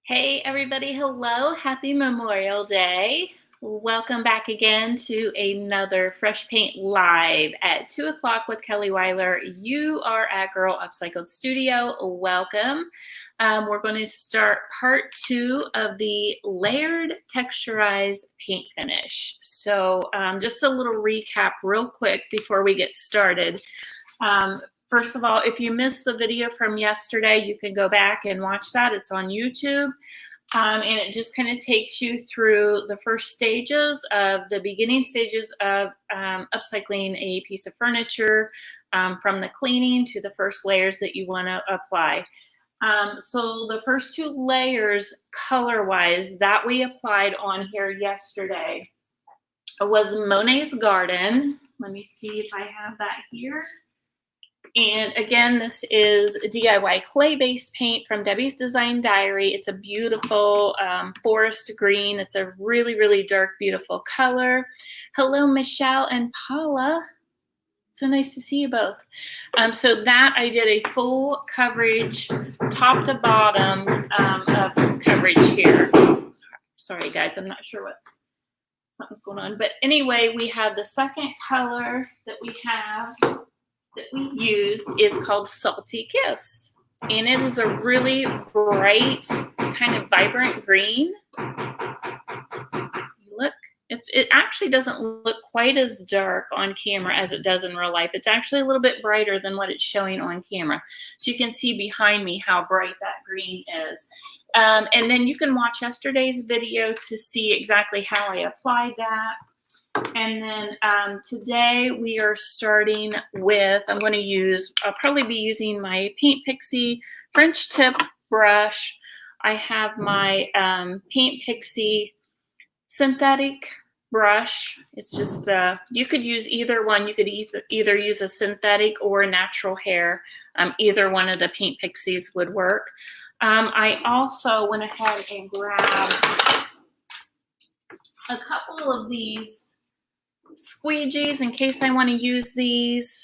Hey everybody, hello, happy Memorial Day. Welcome back again to another Fresh Paint Live at 2 o'clock with Kelly Weiler. You are at Girl Upcycled Studio. Welcome. We're going to start part 2 of the layered texturized paint finish. So just a little recap real quick before we get started. First of all, if you missed the video from yesterday, you can go back and watch that. It's on YouTube. And it just kind of takes you through the first stages of the beginning stages of upcycling a piece of furniture, from the cleaning to the first layers that you want to apply. So the first 2 layers color-wise that we applied on here yesterday was Monet's Garden. Let me see if I have that here. And again, this is DIY clay-based paint from Debbie's Design Diary. It's a beautiful forest green. It's a really, really dark, beautiful color. Hello, Michelle and Paula. So nice to see you both. So that I did a full coverage, top to bottom of coverage here. Sorry, guys, I'm not sure something's going on. But anyway, we have the second color that we used is called Salty Kiss, and it is a really bright, kind of vibrant green. Look, it actually doesn't look quite as dark on camera as it does in real life. It's actually a little bit brighter than what it's showing on camera. So you can see behind me how bright that green is. And then you can watch yesterday's video to see exactly how I applied that. And then today we are starting with, I'll probably be using my Paint Pixie French tip brush. I have my Paint Pixie synthetic brush. It's just, you could use either one. You could either use a synthetic or a natural hair. Either one of the Paint Pixies would work. I also went ahead and grabbed a couple of these squeegees in case I want to use these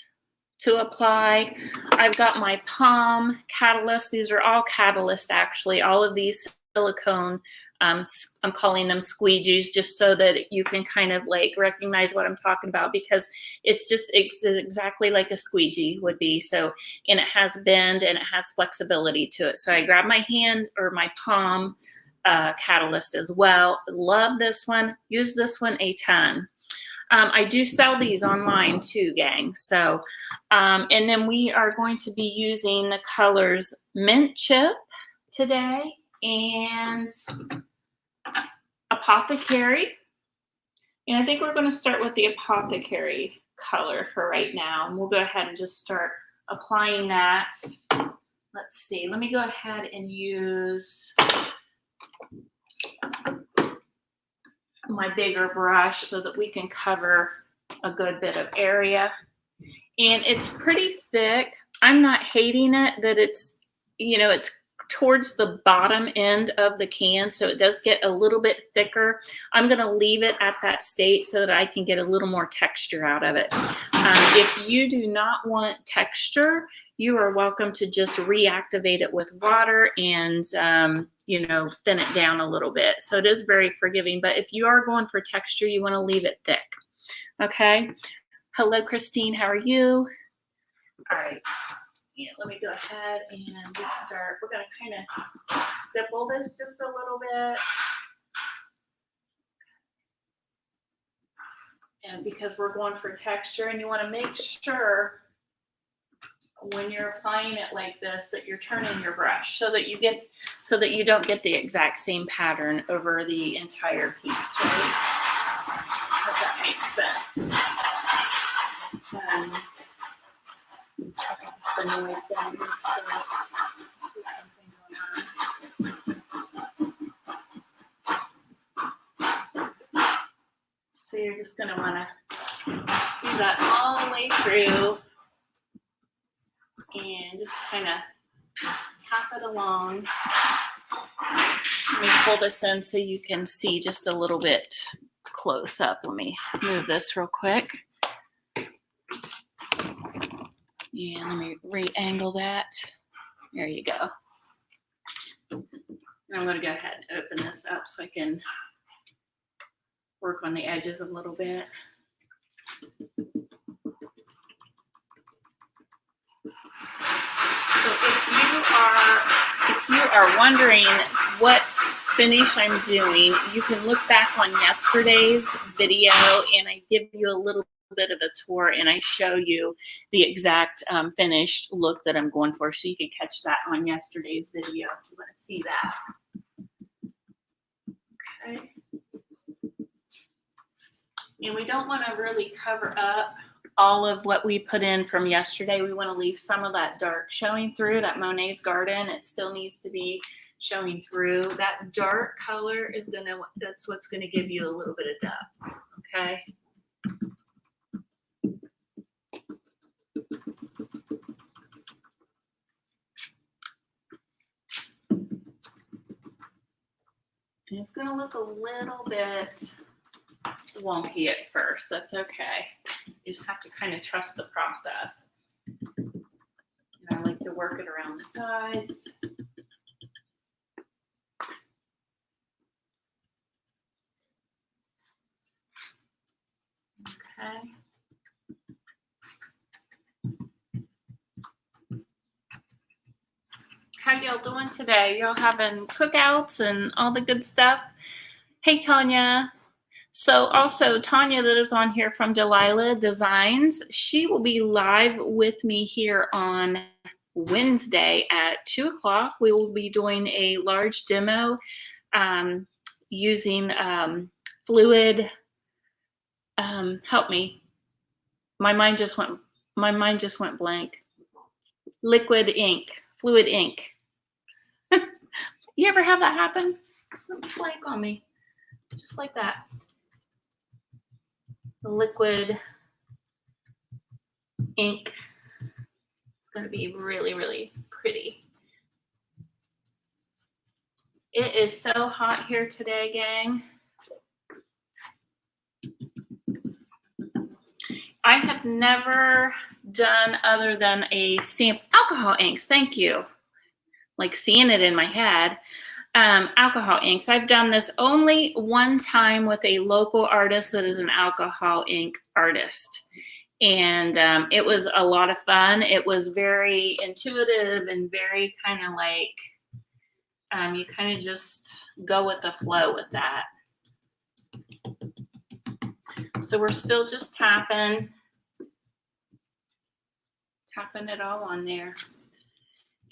to apply. I've got my Palm Catalyst. These are all Catalyst, actually. All of these silicone, I'm calling them squeegees just so that you can kind of like recognize what I'm talking about, because it's exactly like a squeegee would be. So, and it has bend and it has flexibility to it. So I grab my hand or my Palm Catalyst as well. Love this one. Use this one a ton. I do sell these online too, gang. So, and then we are going to be using the colors Mint Chip today and Apothecary. And I think we're going to start with the Apothecary color for right now. And we'll go ahead and just start applying that. Let's see. Let me go ahead and use my bigger brush so that we can cover a good bit of area. And it's pretty thick. I'm not hating it that it's, it's towards the bottom end of the can, so it does get a little bit thicker. I'm going to leave it at that state so that I can get a little more texture out of it. If you do not want texture, you are welcome to just reactivate it with water and thin it down a little bit. So it is very forgiving, but if you are going for texture, you want to leave it thick. Okay. Hello, Christine. How are you? All right. Yeah, let me go ahead and just start. We're going to kind of stipple this just a little bit. And because we're going for texture, and you want to make sure when you're applying it like this that you're turning your brush so that you don't get the exact same pattern over the entire piece, right? If that makes sense. The noise down here. So you're just going to want to do that all the way through and just kind of tap it along. Let me pull this in so you can see just a little bit close up. Let me move this real quick. And let me re-angle that. There you go. I'm going to go ahead and open this up so I can work on the edges a little bit. So if you are wondering what finish I'm doing, you can look back on yesterday's video and I give you a little bit of a tour and I show you the exact finished look that I'm going for, so you can catch that on yesterday's video if you want to see that. Okay. And we don't want to really cover up all of what we put in from yesterday. We want to leave some of that dark showing through. That Monet's Garden, it still needs to be showing through. That dark color is that's what's gonna give you a little bit of depth, okay? And it's gonna look a little bit wonky at first. That's okay. You just have to kind of trust the process. And I like to work it around the sides. Okay. How y'all doing today? Y'all having cookouts and all the good stuff? Hey, Tanya. So also Tanya that is on here from Delilah Designs, she will be live with me here on Wednesday at 2 o'clock. We will be doing a large demo using fluid, help me. My mind just went blank. Liquid ink, fluid ink. You ever have that happen? Just went blank on me, just like that. The liquid ink. It's going to be really, really pretty. It is so hot here today, gang. I have never done other than a sample alcohol inks. Thank you. Like seeing it in my head. Alcohol inks. I've done this only one time with a local artist that is an alcohol ink artist. And it was a lot of fun. It was very intuitive and very kind of like, you kind of just go with the flow with that. So we're still just tapping it all on there.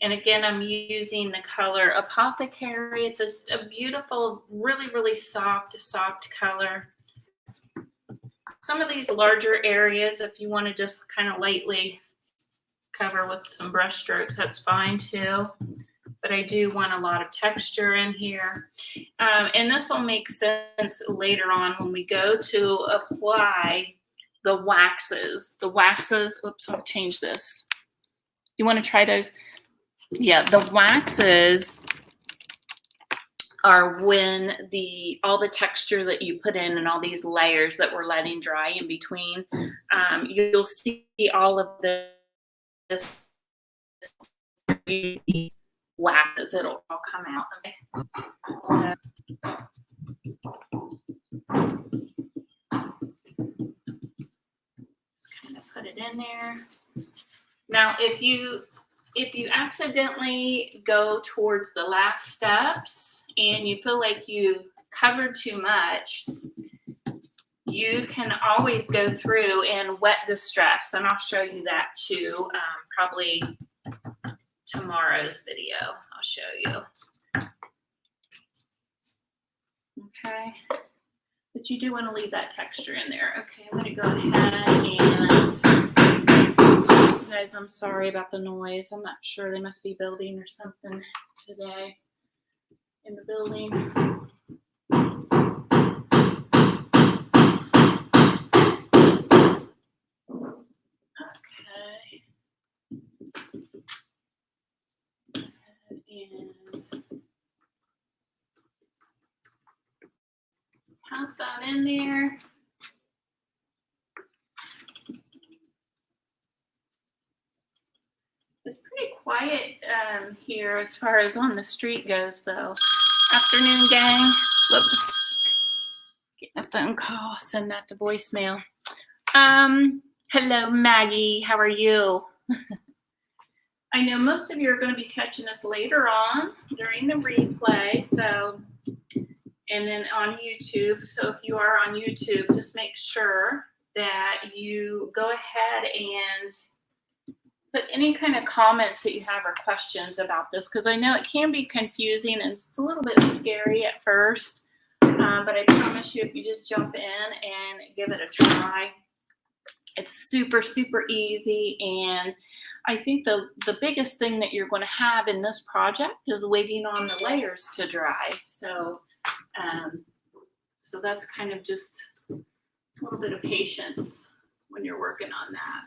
And again, I'm using the color Apothecary. It's just a beautiful, really, really soft color. Some of these larger areas, if you want to just kind of lightly cover with some brush strokes, that's fine too. But I do want a lot of texture in here. And this will make sense later on when we go to apply the waxes. The waxes, oops, I'll change this. You want to try those? Yeah, the waxes are when all the texture that you put in and all these layers that we're letting dry in between, you'll see all of this waxes. It'll all come out. Okay. So, just kind of put it in there. Now, if you accidentally go towards the last steps and you feel like you've covered too much, you can always go through and wet distress, and I'll show you that too, probably tomorrow's video. I'll show you. Okay, but you do want to leave that texture in there. Okay, I'm going to go ahead and... Guys, I'm sorry about the noise. I'm not sure, they must be building or something today in the building. Okay. And tap that in there. It's pretty quiet here as far as on the street goes, though. Afternoon, gang. Whoops. Getting a phone call. Send that to voicemail. Hello, Maggie. How are you? I know most of you are going to be catching us later on during the replay. So, and then on YouTube. So if you are on YouTube, just make sure that you go ahead and put any kind of comments that you have or questions about this, because I know it can be confusing and it's a little bit scary at first, but I promise you, if you just jump in and give it a try, it's super, super easy. And I think the biggest thing that you're going to have in this project is waiting on the layers to dry. So, so that's kind of just a little bit of patience when you're working on that.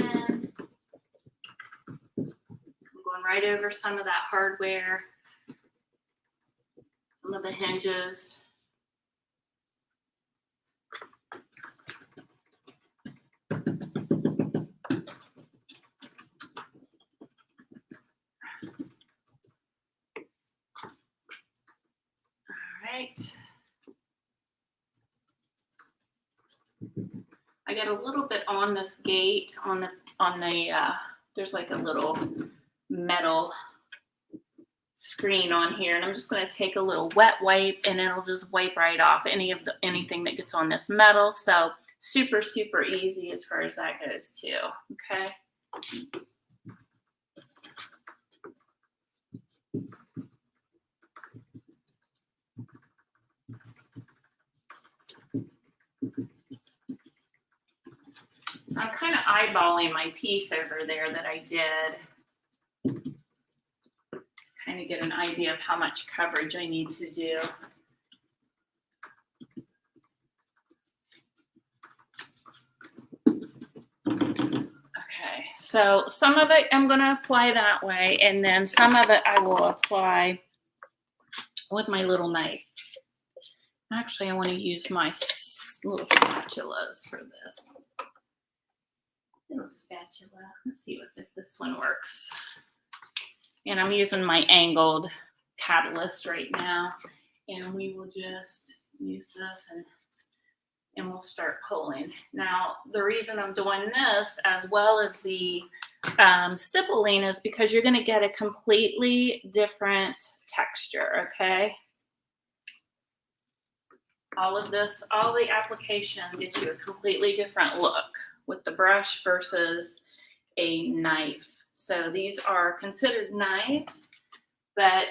In. I'm going right over some of that hardware, some of the hinges. All right. I got a little bit on this gate on the there's like a little metal screen on here, and I'm just going to take a little wet wipe and it'll just wipe right off anything that gets on this metal. So super, super easy as far as that goes too. Okay. So I'm kind of eyeballing my piece over there that I did. Kind of get an idea of how much coverage I need to do. Okay, so some of it I'm going to apply that way, and then some of it I will apply with my little knife. Actually, I want to use my little spatulas for this. Little spatula. Let's see if this one works. And I'm using my angled catalyst right now, and we will just use this and we'll start pulling. Now, the reason I'm doing this as well as the stippling is because you're going to get a completely different texture, okay? All of this, all the application gets you a completely different look with the brush versus a knife. So these are considered knives, but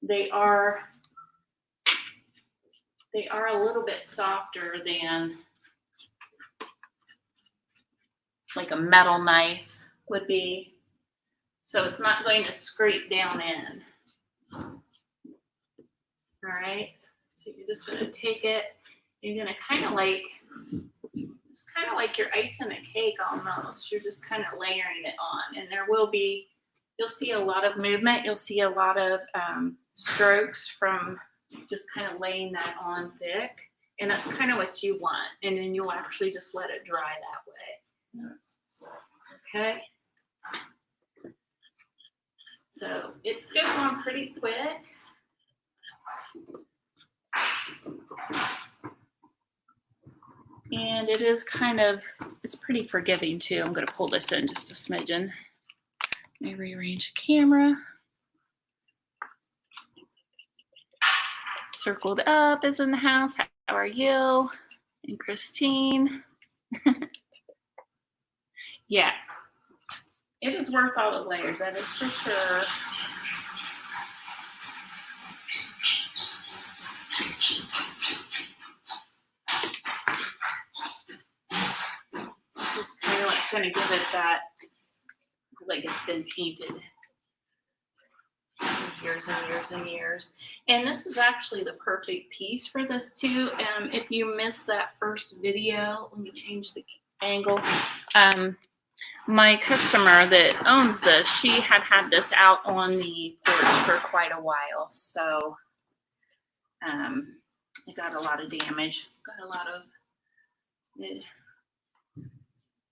they are a little bit softer than like a metal knife would be. So it's not going to scrape down in. All right. So you're just going to take it. You're going to kind of like you're icing a cake almost. You're just kind of layering it on, and there will be, you'll see a lot of movement. You'll see a lot of strokes from just kind of laying that on thick, and that's kind of what you want. And then you'll actually just let it dry that way. Okay. So it goes on pretty quick. And it is it's pretty forgiving too. I'm going to pull this in just a smidgen. Let me rearrange the camera. Circled Up is in the house. How are you? And Christine. Yeah, it is worth all the layers, that is for sure. This is kind of what's going to give it that, like it's been painted years and years and years. And this is actually the perfect piece for this too. If you missed that first video, let me change the angle. My customer that owns this, she had this out on the porch for quite a while. So it got a lot of damage, got a lot of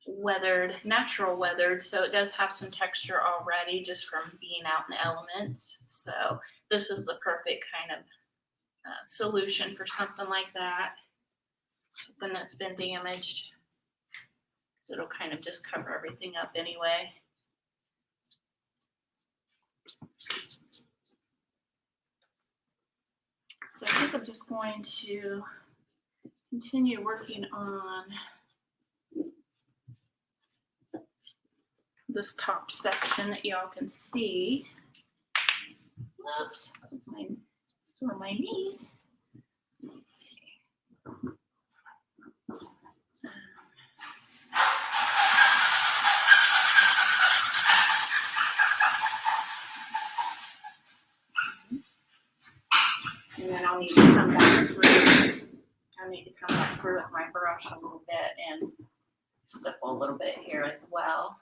weathered, natural weathered, so it does have some texture already just from being out in the elements. So this is the perfect kind of solution for something like that, something that's been damaged, because it'll kind of just cover everything up anyway. So I think I'm just going to continue working on this top section that y'all can see. Oops, those were my knees. Let's see. And then I'll need to come back through. I need to come back through with my brush a little bit and stipple a little bit here as well.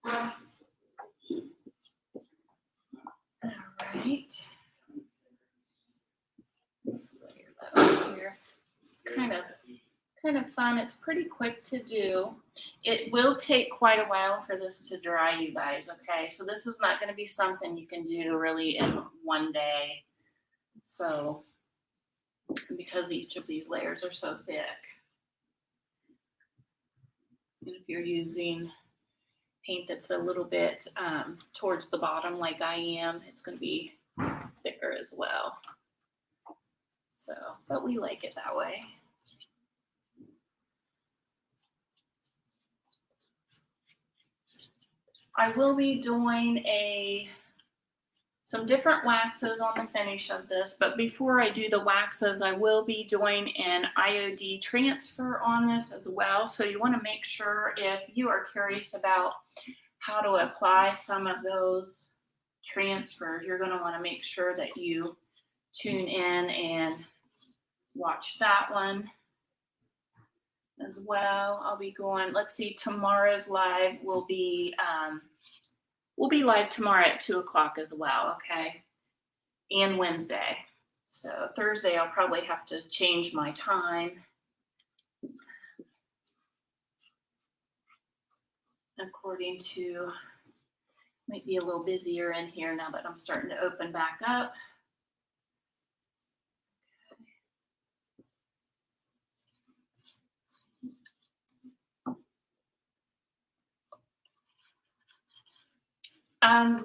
All right. Let's layer that over here. It's kind of fun. It's pretty quick to do. It will take quite a while for this to dry, you guys, okay? So this is not going to be something you can do really in one day. So, because each of these layers are so thick. And if you're using paint that's a little bit towards the bottom like I am, it's going to be thicker as well. So, but we like it that way. I will be doing some different waxes on the finish of this, but before I do the waxes, I will be doing an IOD transfer on this as well. So you want to make sure, if you are curious about how to apply some of those transfers, you're going to want to make sure that you tune in and watch that one as well. I'll be going, let's see, tomorrow's live will be, we'll be live tomorrow at 2 o'clock as well, okay? And Wednesday. So Thursday, I'll probably have to change my time according to, might be a little busier in here now that I'm starting to open back up.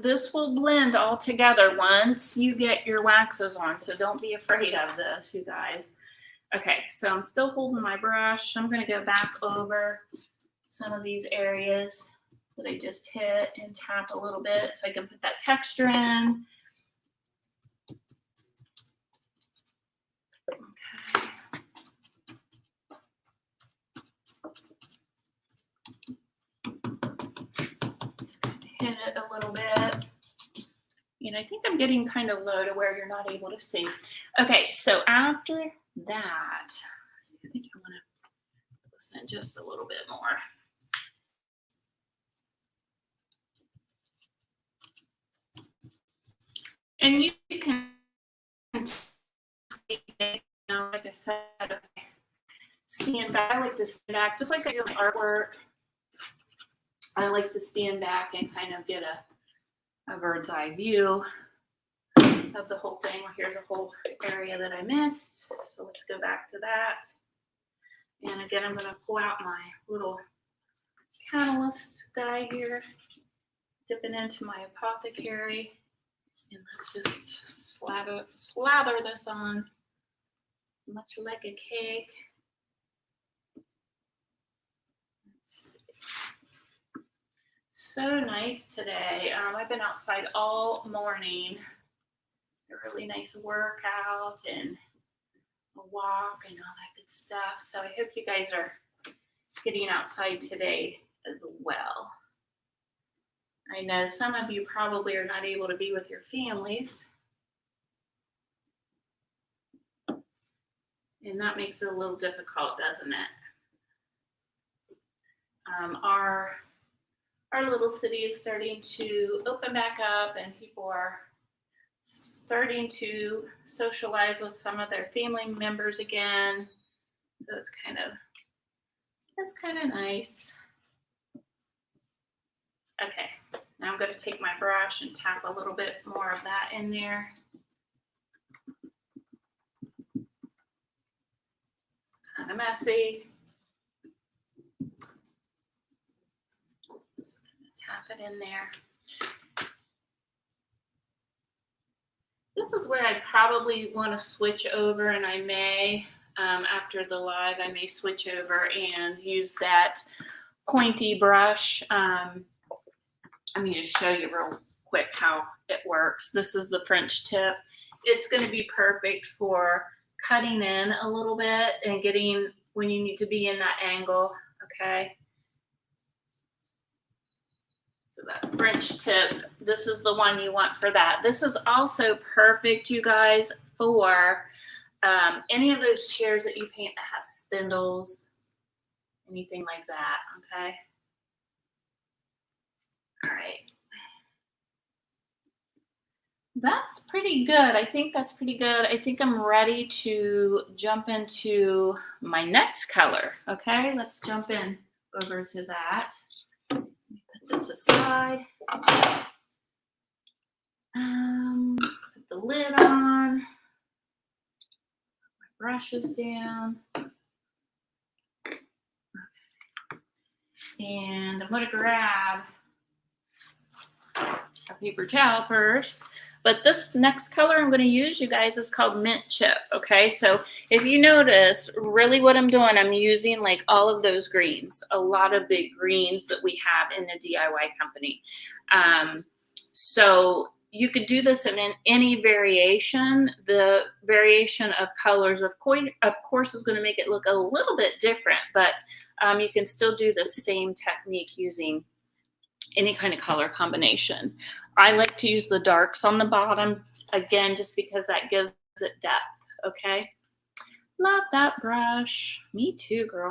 This will blend all together once you get your waxes on, so don't be afraid of this, you guys. Okay, so I'm still holding my brush. I'm going to go back over some of these areas that I just hit and tap a little bit so I can put that texture in. Okay. Hit it a little bit. And I think I'm getting kind of low to where you're not able to see. Okay, so after that, see, I think I want to listen just a little bit more. And you can, like I said, stand back. I like to stand back, just like I do my artwork. I like to stand back and kind of get a bird's eye view of the whole thing. Here's a whole area that I missed. So let's go back to that. And again, I'm going to pull out my little catalyst guy here, dip it into my apothecary, and let's just slather this on much like a cake. So nice today. I've been outside all morning. A really nice workout and a walk and all that good stuff. So I hope you guys are getting outside today as well. I know some of you probably are not able to be with your families. And that makes it a little difficult, doesn't it? Our little city is starting to open back up and people are starting to socialize with some of their family members again. So it's kind of That's kind of nice. Okay, now I'm going to take my brush and tap a little bit more of that in there. Kind of messy. Just tap it in there. This is where I probably want to switch over, and I may, after the live, I may switch over and use that pointy brush. Let me just show you real quick how it works. This is the French tip. It's going to be perfect for cutting in a little bit and getting when you need to be in that angle, okay? So that French tip, this is the one you want for that. This is also perfect, you guys, for any of those chairs that you paint that have spindles, anything like that, okay? All right. That's pretty good. I think that's pretty good. I think I'm ready to jump into my next color. Okay, let's jump in over to that. Let me put this aside. Put the lid on. My brushes down. And I'm going to grab a paper towel first. But this next color I'm going to use, you guys, is called Mint Chip, okay? So if you notice, really what I'm doing, I'm using like all of those greens, a lot of the greens that we have in the DIY company. So you could do this in any variation. The variation of colors, of course, is going to make it look a little bit different, but you can still do the same technique using any kind of color combination. I like to use the darks on the bottom, again, just because that gives it depth, okay? Love that brush. Me too, girl.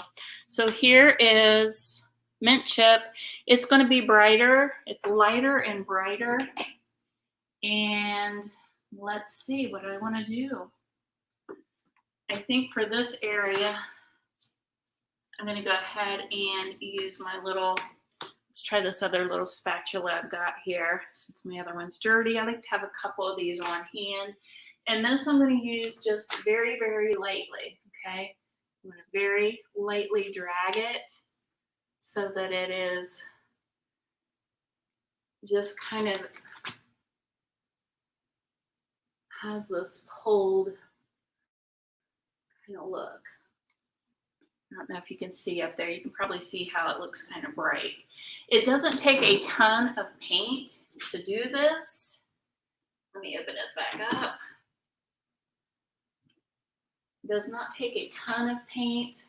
So here is Mint Chip. It's going to be brighter. It's lighter and brighter. And let's see what I want to do. I think for this area, I'm going to go ahead and use my little, let's try this other little spatula I've got here. Since my other one's dirty, I like to have a couple of these on hand. And this I'm going to use just very, very lightly, okay? I'm going to very lightly drag it so that it is just kind of has this pulled kind of look. I don't know if you can see up there. You can probably see how it looks kind of bright. It doesn't take a ton of paint to do this. Let me open this back up. It does not take a ton of paint.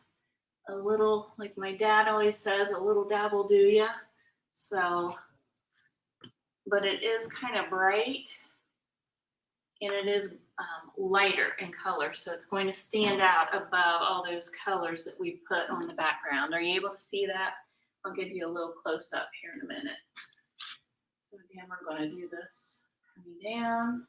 A little, like my dad always says, a little dab will do ya. So, but it is kind of bright, and it is lighter in color, so it's going to stand out above all those colors that we put on the background. Are you able to see that? I'll give you a little close up here in a minute. So again, we're going to do this coming down.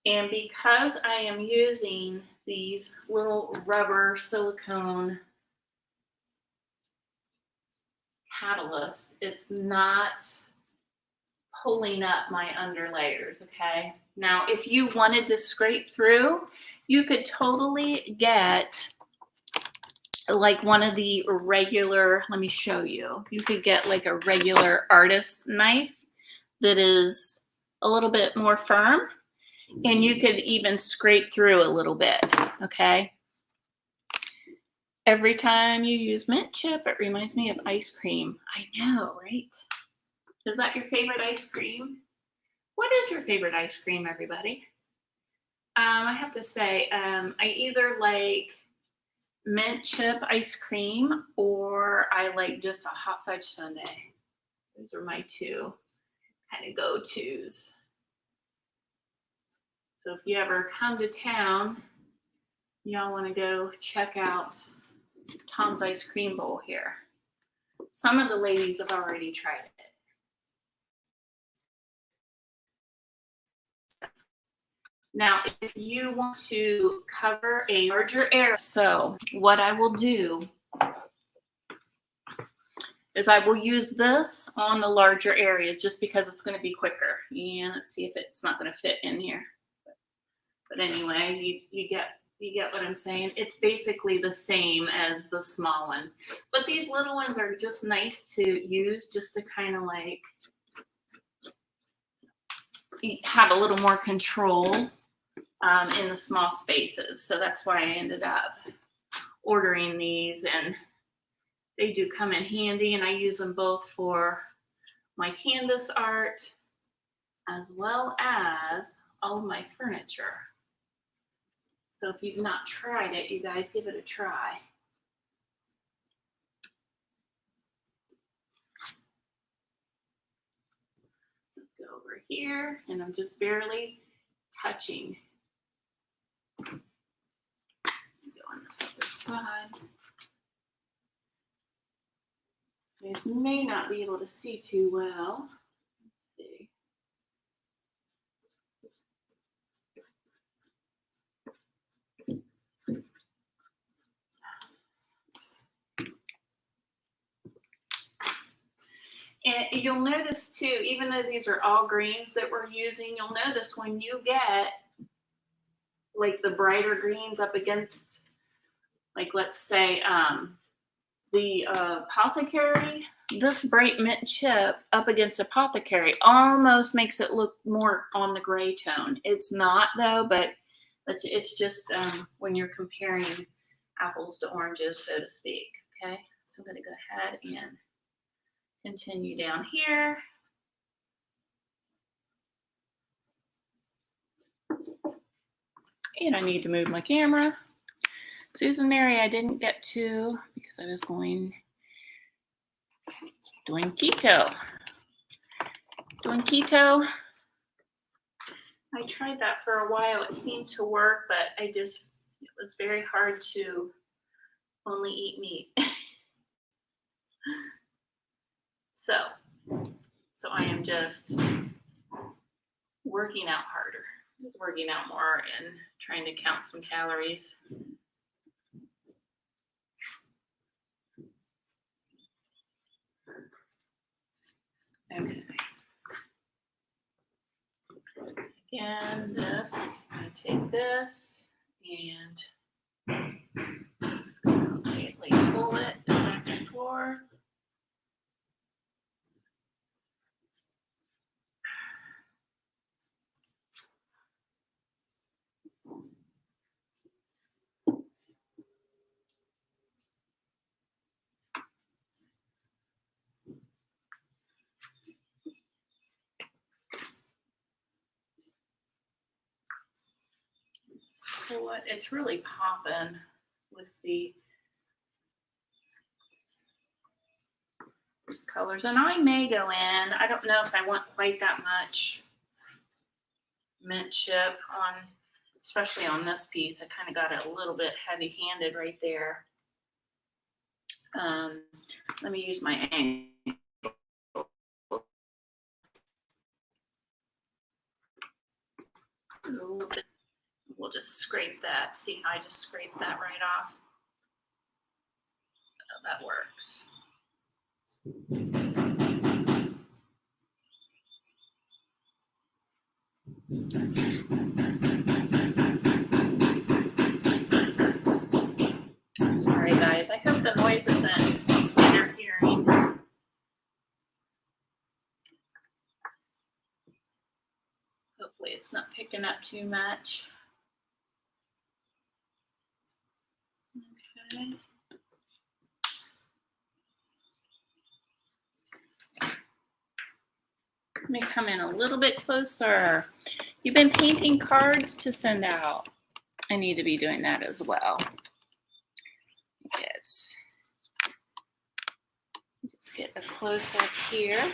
And because I am using these little rubber silicone catalyst, it's not pulling up my under layers, okay? Now, if you wanted to scrape through, you could totally get like one of the regular, let me show you. You could get like a regular artist knife that is a little bit more firm, and you could even scrape through a little bit, okay? Every time you use Mint Chip, it reminds me of ice cream. I know, right? Is that your favorite ice cream? What is your favorite ice cream, everybody? I have to say, I either like Mint Chip ice cream or I like just a hot fudge sundae. Those are my two kind of go-tos. So if you ever come to town, y'all want to go check out Tom's Ice Cream Bowl here. Some of the ladies have already tried it. Now, if you want to cover a larger area, so what I will do is I will use this on the larger areas just because it's going to be quicker. And let's see if it's not going to fit in here. But anyway, you get what I'm saying. It's basically the same as the small ones. But these little ones are just nice to use just to kind of like have a little more control in the small spaces. So that's why I ended up ordering these, and they do come in handy, and I use them both for my canvas art as well as all of my furniture. So if you've not tried it, you guys give it a try. Let's go over here, and I'm just barely touching. Go on this other side. You guys may not be able to see too well. Let's see. And you'll notice too, even though these are all greens that we're using, you'll notice when you get like the brighter greens up against, like let's say the Apothecary, this bright mint chip up against Apothecary almost makes it look more on the gray tone. It's not though, but it's just when you're comparing apples to oranges, so to speak. Okay, so I'm going to go ahead and continue down here. And I need to move my camera. Susan Mary, I didn't get to because I was doing keto. Doing keto. I tried that for a while. It seemed to work, but it was very hard to only eat meat. So I am just working out harder, just working out more and trying to count some calories. Okay. Again, this, I'm going to take this and lightly pull it back and forth. It's really popping with these colors, and I may go in. I don't know if I want quite that much mint chip on, especially on this piece. I kind of got it a little bit heavy-handed right there. Let me use my angle. A little bit. We'll just scrape that. See, I just scraped that right off. So that works. Sorry guys, I hope the noise isn't interfering. Hopefully it's not picking up too much. Okay. Let me come in a little bit closer. You've been painting cards to send out. I need to be doing that as well. Yes. Just get a close up here.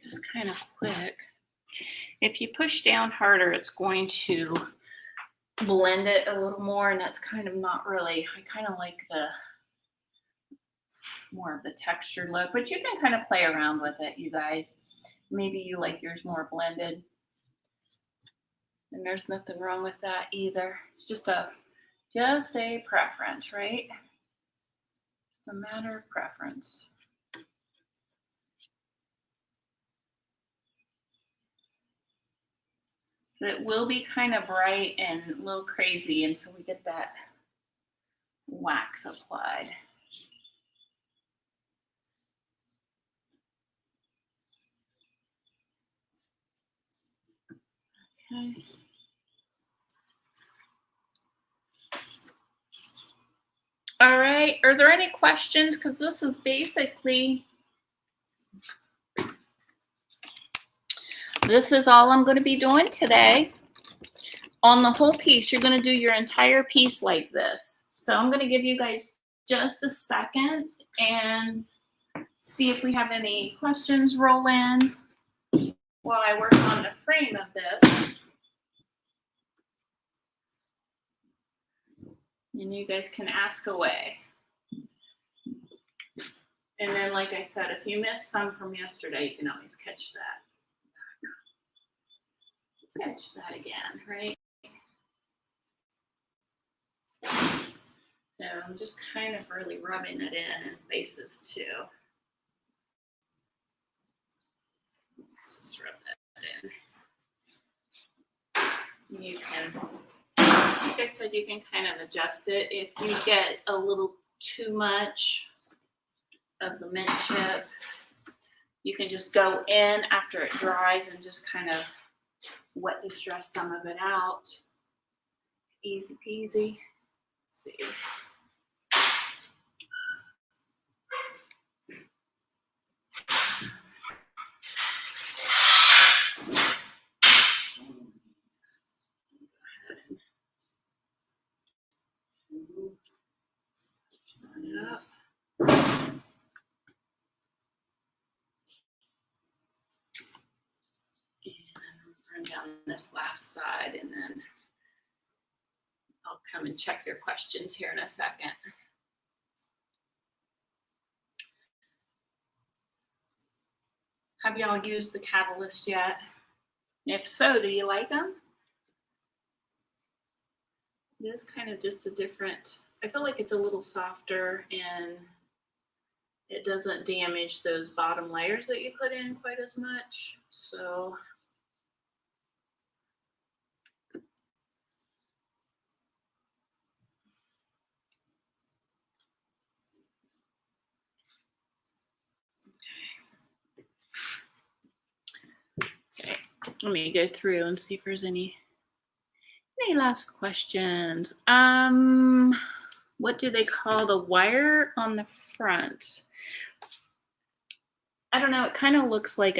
Just kind of quick. if you push down harder, it's going to blend it a little more, and that's kind of not really, I kind of like the more of the textured look, but you can kind of play around with it, you guys. Maybe you like yours more blended, and there's nothing wrong with that either. It's just a preference, right? Just a matter of preference. But it will be kind of bright and a little crazy until we get that wax applied. Okay. All right, are there any questions? Because this is basically, this is all I'm going to be doing today. On the whole piece, you're going to do your entire piece like this. So I'm going to give you guys just a second and see if we have any questions roll in while I work on the frame of this. And you guys can ask away. And then, like I said, if you missed some from yesterday, you can always catch that. Catch that again, right? So I'm just kind of really rubbing it in places too. Let's just rub that in. You can, like I said, you can kind of adjust it. If you get a little too much of the mint chip, you can just go in after it dries and just kind of wet distress some of it out. Easy peasy. Let's see. Up. And run down this last side, and then I'll come and check your questions here in a second. Have y'all used the Catalyst yet? If so, do you like them? It is kind of just a different, I feel like it's a little softer and it doesn't damage those bottom layers that you put in quite as much. So okay, let me go through and see if there's any last questions. What do they call the wire on the front? I don't know. It kind of looks like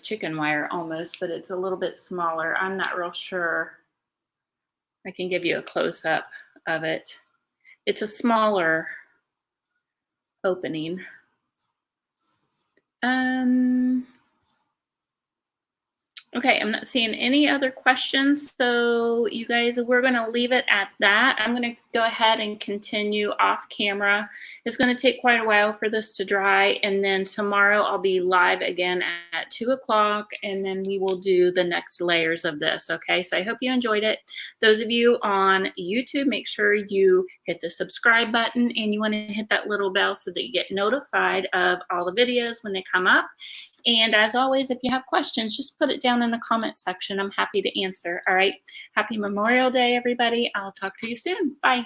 chicken wire almost, but it's a little bit smaller. I'm not real sure. I can give you a close up of it. It's a smaller opening. Okay, I'm not seeing any other questions, so you guys, we're going to leave it at that. I'm going to go ahead and continue off camera. It's going to take quite a while for this to dry, and then tomorrow I'll be live again at 2 o'clock, and then we will do the next layers of this, okay? So I hope you enjoyed it. Those of you on YouTube, make sure you hit the subscribe button, and you want to hit that little bell so that you get notified of all the videos when they come up. And as always, if you have questions, just put it down in the comment section. I'm happy to answer. All right. Happy Memorial Day, everybody. I'll talk to you soon. Bye.